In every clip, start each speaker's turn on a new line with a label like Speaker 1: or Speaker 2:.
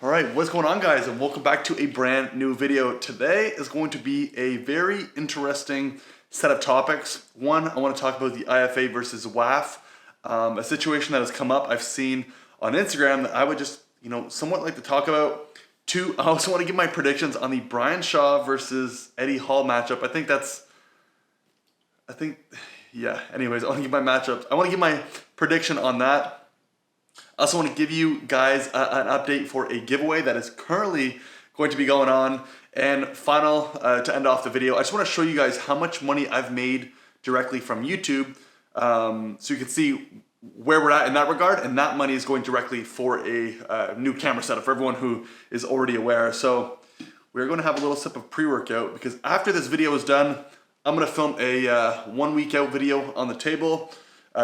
Speaker 1: All right, what's going on, guys, and welcome back to a brand new video. Today is going to be a very interesting set of topics. One, I want to talk about the IFA versus WAF, a situation that has come up I've seen on Instagram that I would just, somewhat like to talk about. Two, I also want to give my predictions on the Brian Shaw versus Eddie Hall matchup. Anyways, I want to give my matchups. I want to give my prediction on that. I also want to give you guys an update for a giveaway that is currently going to be going on. And final, to end off the video, I just want to show you guys how much money I've made directly from YouTube, so you can see where we're at in that regard. And that money is going directly for a new camera setup for everyone who is already aware. So we're going to have a little sip of pre-workout because after this video is done, I'm going to film a 1 week out video on the table.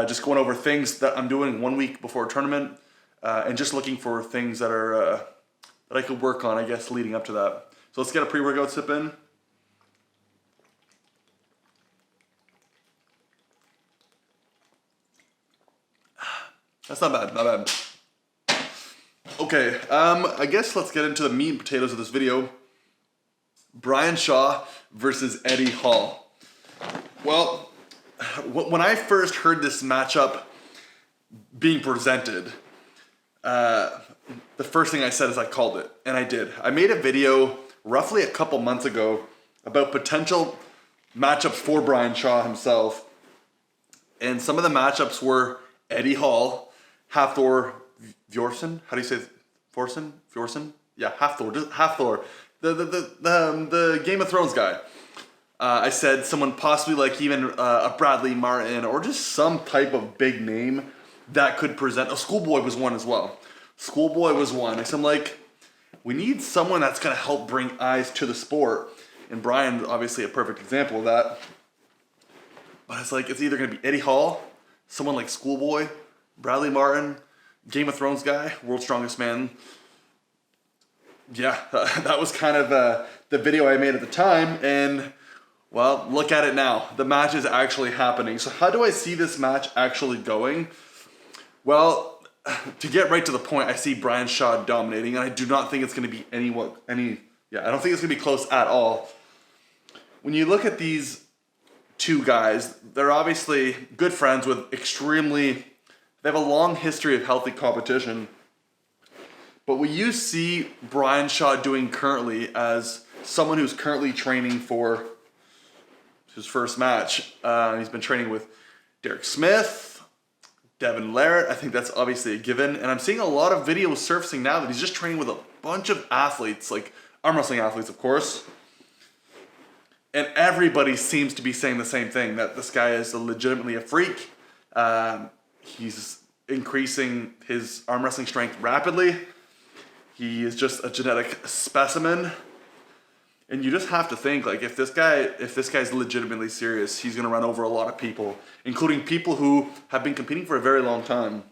Speaker 1: Just going over things that I'm doing 1 week before a tournament, and just looking for things that are that I could work on, I guess, leading up to that. So let's get a pre-workout sip in. That's not bad, not bad. Okay, I guess let's get into the meat and potatoes of this video. Brian Shaw versus Eddie Hall. Well, when I first heard this matchup being presented, the first thing I said is I called it, and I did. I made a video roughly a couple months ago about potential matchups for Brian Shaw himself, and some of the matchups were Eddie Hall, Hafthor Bjornsson. How do you say it? Bjornsson? Yeah, Hafthor. The Game of Thrones guy. I said someone possibly like even a Bradley Martin or just some type of big name that could present. Schoolboy was one as well. Schoolboy was one. So I'm like, we need someone that's going to help bring eyes to the sport. And Brian's obviously a perfect example of that. But it's like, it's either going to be Eddie Hall, someone like Schoolboy, Bradley Martin, Game of Thrones guy, World's Strongest Man. Yeah, that was kind of the video I made at the time. And well, look at it now. The match is actually happening. So how do I see this match actually going? Well, to get right to the point, I see Brian Shaw dominating, and I do not think it's going to be I don't think it's going to be close at all. When you look at these two guys, they're obviously good friends with they have a long history of healthy competition. But what you see Brian Shaw doing currently as someone who's currently training for his first match, he's been training with Derek Smith, Devin Larratt. I think that's obviously a given. And I'm seeing a lot of videos surfacing now that he's just training with a bunch of athletes, like arm wrestling athletes, of course. And everybody seems to be saying the same thing, that this guy is legitimately a freak. He's increasing his arm wrestling strength rapidly. He is just a genetic specimen. And you just have to think, like, if this guy's legitimately serious, he's going to run over a lot of people, including people who have been competing for a very long time.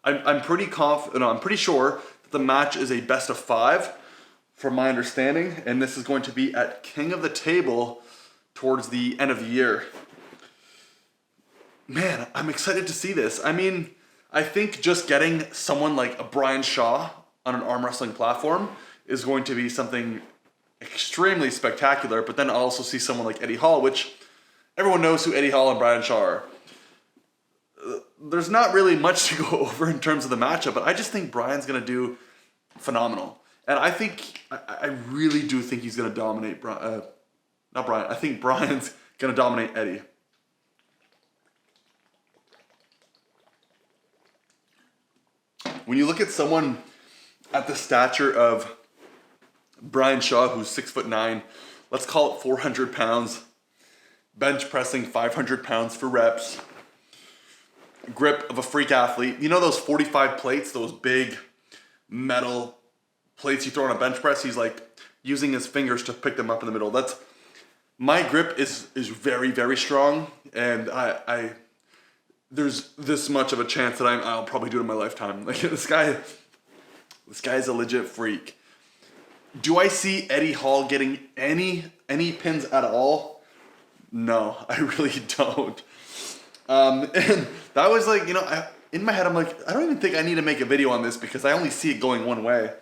Speaker 1: I'm pretty confident. I'm pretty sure that the match is a best of 5, from my understanding, and this is going to be at King of the Table towards the end of the year. Man, I'm excited to see this. I mean, I think just getting someone like a Brian Shaw on an arm wrestling platform is going to be something extremely spectacular, but then I'll also see someone like Eddie Hall, which everyone knows who Eddie Hall and Brian Shaw are. There's not really much to go over in terms of the matchup, but I just think Brian's going to do phenomenal. And I really do think he's going to dominate, I think Brian's going to dominate Eddie. When you look at someone at the stature of Brian Shaw, who's 6'9", let's call it 400 pounds, bench pressing 500 pounds for reps, grip of a freak athlete. You know those 45 plates, those big metal plates you throw on a bench press? He's like using his fingers to pick them up in the middle. My grip is very, very strong, and there's this much of a chance that I'll probably do it in my lifetime. Like this guy's a legit freak. Do I see Eddie Hall getting any pins at all? No, I really don't. And that was like, in my head, I'm like, I don't even think I need to make a video on this because I only see it going one way.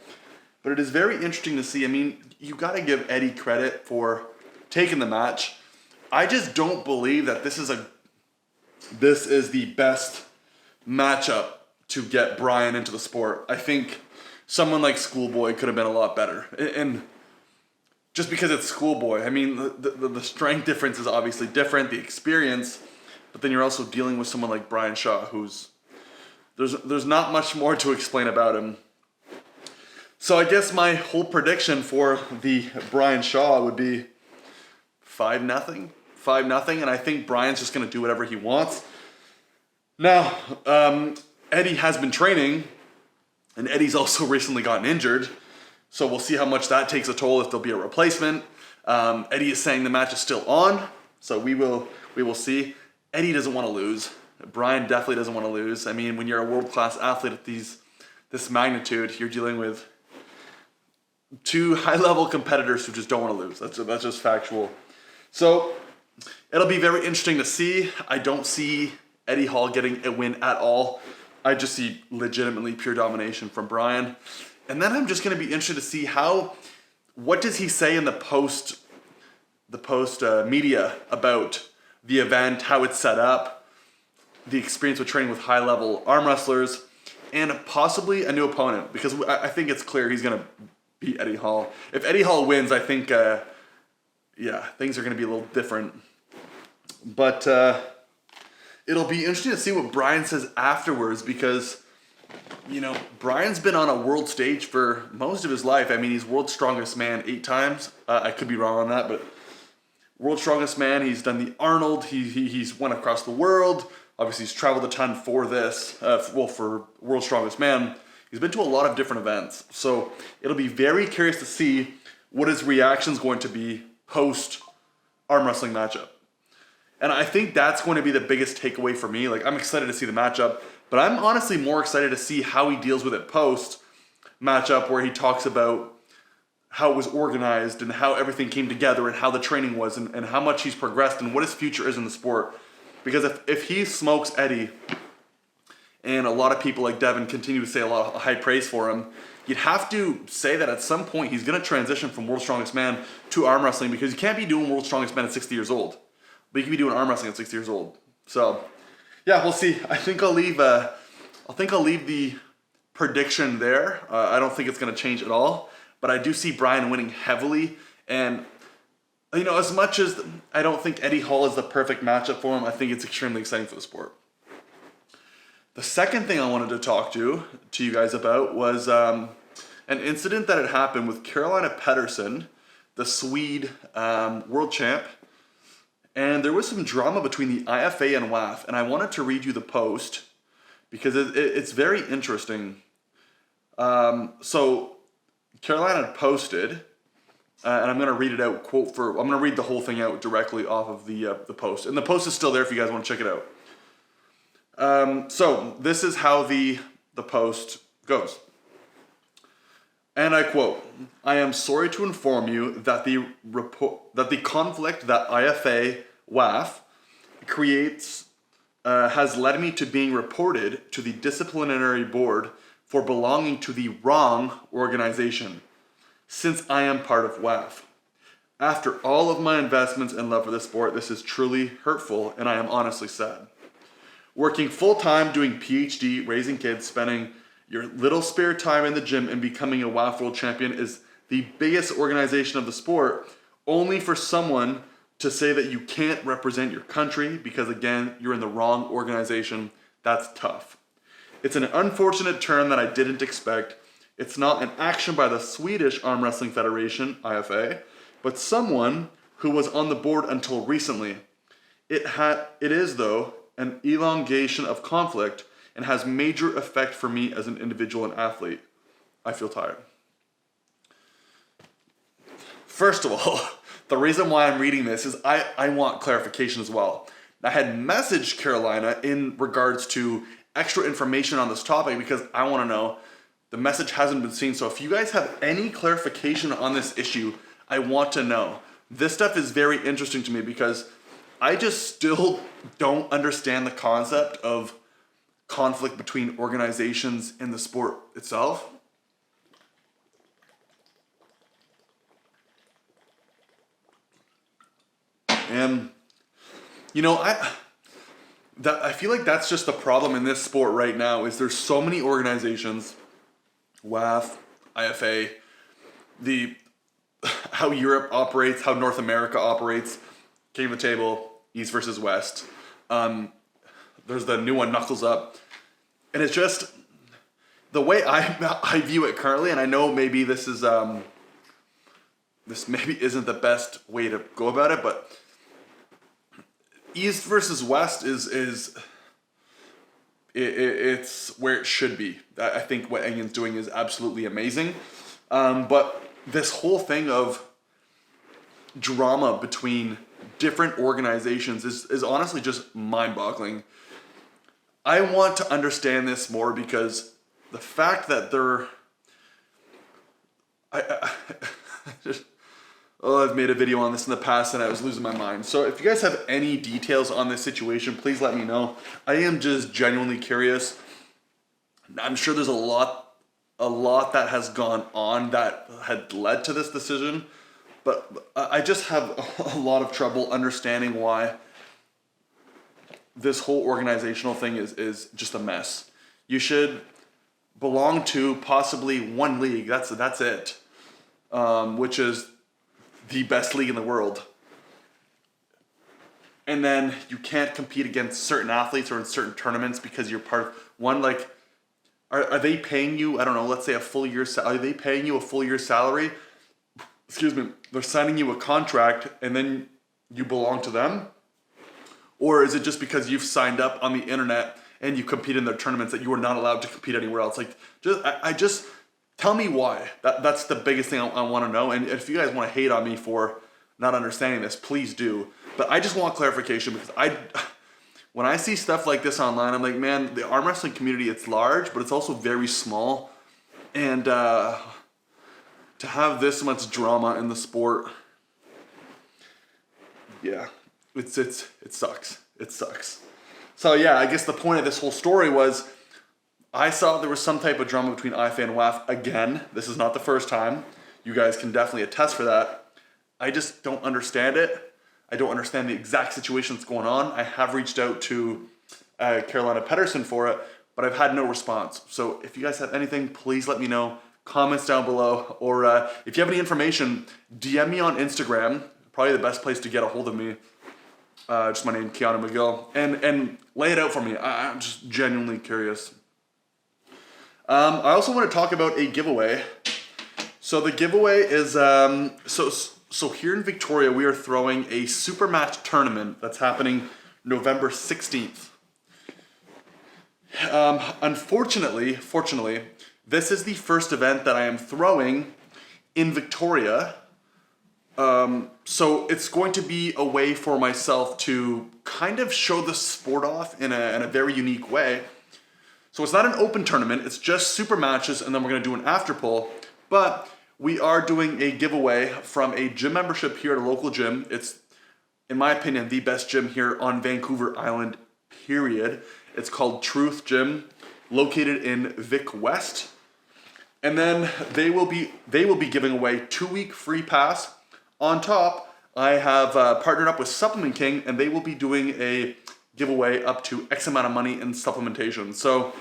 Speaker 1: But it is very interesting to see. I mean, you got to give Eddie credit for taking the match. I just don't believe that this is the best matchup to get Brian into the sport. I think someone like Schoolboy could have been a lot better. And just because it's Schoolboy, I mean, the strength difference is obviously different, the experience, but then you're also dealing with someone like Brian Shaw, who's, there's not much more to explain about him. So I guess my whole prediction for the Brian Shaw would be 5-0. 5-0, and I think Brian's just going to do whatever he wants. Now, Eddie has been training, and Eddie's also recently gotten injured, so we'll see how much that takes a toll, if there'll be a replacement. Eddie is saying the match is still on, so we will see. Eddie doesn't want to lose. Brian definitely doesn't want to lose. I mean, when you're a world-class athlete at this magnitude, you're dealing with two high-level competitors who just don't want to lose. That's just factual. So it'll be very interesting to see. I don't see Eddie Hall getting a win at all. I just see legitimately pure domination from Brian. And then I'm just going to be interested to see what does he say in the post media about the event, how it's set up, the experience with training with high-level arm wrestlers, and possibly a new opponent, because I think it's clear he's going to beat Eddie Hall. If Eddie Hall wins, I think, things are going to be a little different. But it'll be interesting to see what Brian says afterwards, because, you know, Brian's been on a world stage for most of his life. I mean, he's world's strongest man 8 times. I could be wrong on that, but world's strongest man. He's done the Arnold. He's went across the world. Obviously, he's traveled a ton for this. For world's strongest man. He's been to a lot of different events. So it'll be very curious to see what his reaction's going to be post arm wrestling matchup. And I think that's going to be the biggest takeaway for me. Like, I'm excited to see the matchup, but I'm honestly more excited to see how he deals with it post matchup, where he talks about how it was organized and how everything came together and how the training was and how much he's progressed and what his future is in the sport. Because if he smokes Eddie, and a lot of people like Devin continue to say a lot of high praise for him, you'd have to say that at some point he's going to transition from World's Strongest Man to arm wrestling, because you can't be doing World's Strongest Man at 60 years old. But you can be doing arm wrestling at 60 years old. So, yeah, we'll see. I think I'll leave the prediction there. I don't think it's going to change at all. But I do see Brian winning heavily. And, you know, as much as I don't think Eddie Hall is the perfect matchup for him, I think it's extremely exciting for the sport. The second thing I wanted to talk to you guys about was an incident that had happened with Carolina Pedersen, the Swede world champ. And there was some drama between the IFA and WAF. And I wanted to read you the post because it's very interesting. So Carolina posted, and I'm going to read it out, I'm going to read the whole thing out directly off of the post. And the post is still there if you guys want to check it out. So this is how the post goes. And I quote, "I am sorry to inform you that the conflict that IFA WAF creates has led me to being reported to the disciplinary board for belonging to the wrong organization, since I am part of WAF. After all of my investments and love for the sport, this is truly hurtful, and I am honestly sad. Working full-time, doing PhD, raising kids, spending your little spare time in the gym, and becoming a WAF world champion is the biggest organization of the sport, only for someone to say that you can't represent your country because, again, you're in the wrong organization. That's tough. It's an unfortunate turn that I didn't expect. It's not an action by the Swedish Arm Wrestling Federation, IFA, but someone who was on the board until recently. It is, though, an elongation of conflict and has major effect for me as an individual and athlete. I feel tired." First of all, the reason why I'm reading this is I want clarification as well. I had messaged Carolina in regards to extra information on this topic because I want to know. The message hasn't been seen, so if you guys have any clarification on this issue, I want to know. This stuff is very interesting to me because I just still don't understand the concept of conflict between organizations in the sport itself. And, you know, I feel like that's just the problem in this sport right now, is there's so many organizations, WAF, IFA, how Europe operates, how North America operates, King of the Table, East versus West. There's the new one, Knuckles Up. And it's just, the way I view it currently, and I know maybe this maybe isn't the best way to go about it, but East versus West it's where it should be. I think what Engen's doing is absolutely amazing. But this whole thing of drama between different organizations is honestly just mind-boggling. I want to understand this more, because the fact that I've made a video on this in the past and I was losing my mind. So if you guys have any details on this situation, please let me know. I am just genuinely curious. I'm sure there's a lot that has gone on that had led to this decision, but I just have a lot of trouble understanding why this whole organizational thing is just a mess. You should belong to possibly one league. That's it, which is the best league in the world. And then you can't compete against certain athletes or in certain tournaments because you're part of one. Like, are they paying you, I don't know, let's say a full year salary? Are they paying you a full year salary? Excuse me, they're signing you a contract and then you belong to them? Or is it just because you've signed up on the internet and you compete in their tournaments that you are not allowed to compete anywhere else? Like, just tell me why. That's the biggest thing I want to know. And if you guys want to hate on me for not understanding this, please do. But I just want clarification, because when I see stuff like this online, I'm like, man, the arm wrestling community, it's large, but it's also very small. And to have this much drama in the sport, yeah, it sucks. It sucks. So yeah, I guess the point of this whole story was, I saw there was some type of drama between IFA and WAF again. This is not the first time. You guys can definitely attest for that. I just don't understand it. I don't understand the exact situation that's going on. I have reached out to Carolina Pedersen for it, but I've had no response. So if you guys have anything, please let me know. Comments down below, or if you have any information, DM me on Instagram. Probably the best place to get a hold of me. Just my name, Keanu McGill, and lay it out for me. I'm just genuinely curious. I also want to talk about a giveaway. So the giveaway is, so here in Victoria, we are throwing a super match tournament that's happening November 16th. Fortunately, this is the first event that I am throwing in Victoria. So it's going to be a way for myself to kind of show the sport off in a very unique way. So it's not an open tournament, it's just super matches, and then we're going to do an after poll. But we are doing a giveaway from a gym membership here at a local gym. It's, in my opinion, the best gym here on Vancouver Island, period. It's called Truth Gym, located in Vic West. And then they will be giving away 2-week free pass. On top, I have partnered up with Supplement King, and they will be doing a giveaway up to X amount of money in supplementation. So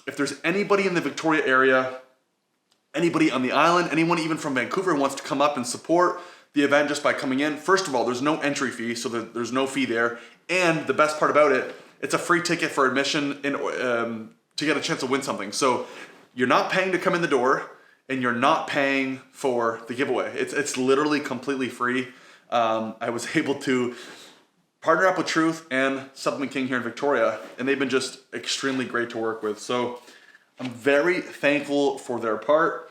Speaker 1: if there's anybody in the Victoria area, anybody on the island, anyone even from Vancouver who wants to come up and support the event just by coming in, first of all, there's no entry fee, so there's no fee there. And the best part about it, it's a free ticket for admission to get a chance to win something. So you're not paying to come in the door, and you're not paying for the giveaway. It's literally completely free. I was able to partner up with Truth and Supplement King here in Victoria, and they've been just extremely great to work with. So I'm very thankful for their part.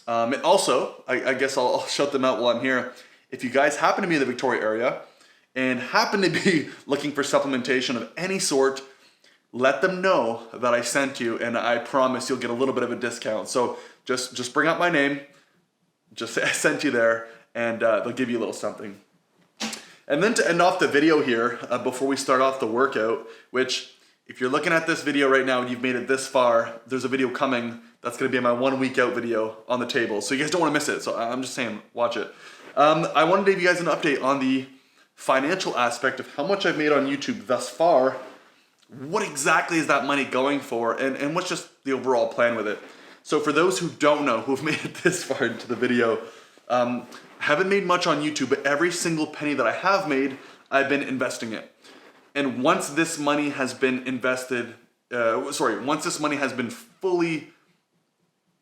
Speaker 1: And also, I guess I'll shout them out while I'm here. If you guys happen to be in the Victoria area and happen to be looking for supplementation of any sort, let them know that I sent you, and I promise you'll get a little bit of a discount. So just bring up my name, just say I sent you there, and they'll give you a little something. And then to end off the video here, before we start off the workout, which If you're looking at this video right now and you've made it this far, there's a video coming that's gonna be my 1 week out video on the table. So you guys don't wanna miss it. So I'm just saying, watch it. I wanted to give you guys an update on the financial aspect of how much I've made on YouTube thus far. What exactly is that money going for? And what's just the overall plan with it? So for those who don't know, who've made it this far into the video, haven't made much on YouTube, but every single penny that I have made, I've been investing it. And once this money has been invested, once this money has been fully,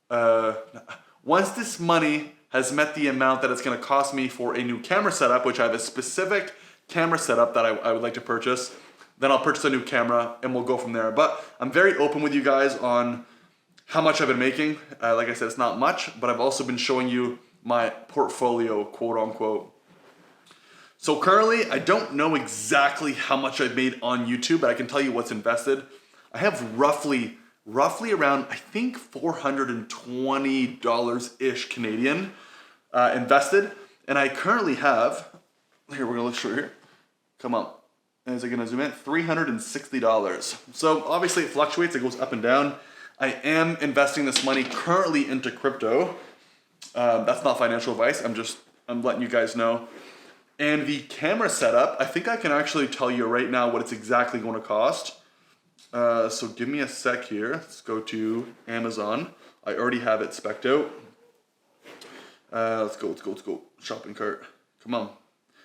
Speaker 1: once this money has met the amount that it's gonna cost me for a new camera setup, which I have a specific camera setup that I would like to purchase, then I'll purchase a new camera and we'll go from there. But I'm very open with you guys on how much I've been making. Like I said, it's not much, but I've also been showing you my portfolio, quote unquote. So currently, I don't know exactly how much I've made on YouTube, but I can tell you what's invested. I have roughly around, I think $420-ish Canadian invested. And I currently have, here, we're gonna look through here. Come on, is it gonna zoom in? $360. So obviously it fluctuates, it goes up and down. I am investing this money currently into crypto. That's not financial advice, I'm letting you guys know. And the camera setup, I think I can actually tell you right now what it's exactly going to cost. So give me a sec here. Let's go to Amazon. I already have it spec'd out. Let's go. Shopping cart. Come on.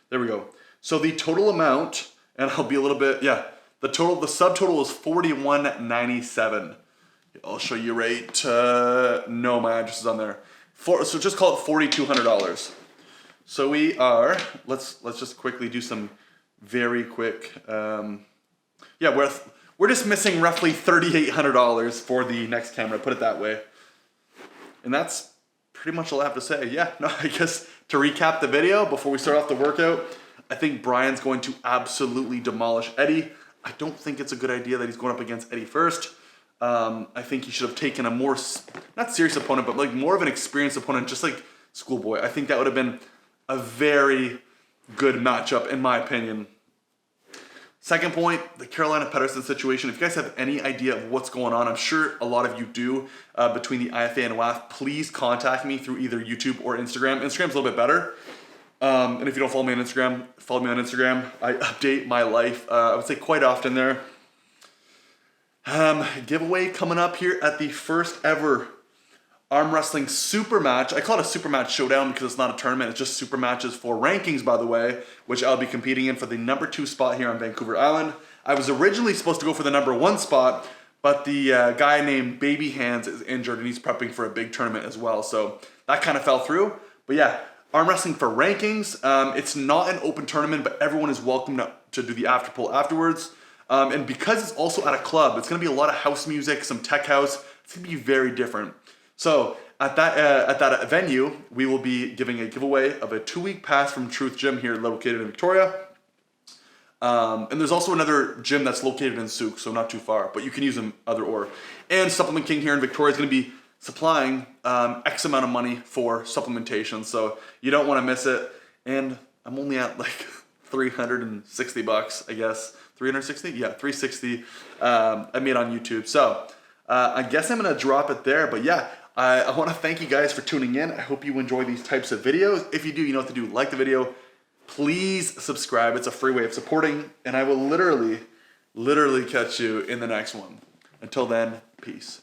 Speaker 1: There we go. So the total amount, and I'll be a little bit, the subtotal is $41.97. I'll show you right, no, my address is on there. So just call it $4,200. So we are, let's just quickly do some very quick, we're just missing roughly $3,800 for the next camera, put it that way. And that's pretty much all I have to say. I guess to recap the video before we start off the workout, I think Brian's going to absolutely demolish Eddie. I don't think it's a good idea that he's going up against Eddie first. I think he should have taken a more, not serious opponent, but like more of an experienced opponent, just like Schoolboy. I think that would have been a very good matchup, in my opinion. Second point, the Carolina Pedersen situation. If you guys have any idea of what's going on, I'm sure a lot of you do, between the IFA and WAF, please contact me through either YouTube or Instagram. Instagram's a little bit better. And if you don't follow me on Instagram, follow me on Instagram. I update my life, I would say quite often there. Giveaway coming up here at the first ever arm wrestling super match. I call it a super match showdown because it's not a tournament. It's just super matches for rankings, by the way, which I'll be competing in for the number 2 spot here on Vancouver Island. I was originally supposed to go for the number 1 spot, but the guy named Baby Hands is injured and he's prepping for a big tournament as well. So that kind of fell through. But arm wrestling for rankings. It's not an open tournament, but everyone is welcome to do the after poll afterwards. And because it's also at a club, it's going to be a lot of house music, some tech house. It's going to be very different. So at that venue, we will be giving a giveaway of a 2-week pass from Truth Gym here located in Victoria. And there's also another gym that's located in Souk, so not too far, but you can use them either or. And Supplement King here in Victoria is going to be supplying X amount of money for supplementation, so you don't want to miss it. And I'm only at like $360, I guess. 360? Yeah, 360 I made on YouTube. So I guess I'm going to drop it there, but I want to thank you guys for tuning in. I hope you enjoy these types of videos. If you do, you know what to do. Like the video. Please subscribe. It's a free way of supporting. And I will literally catch you in the next one. Until then, peace.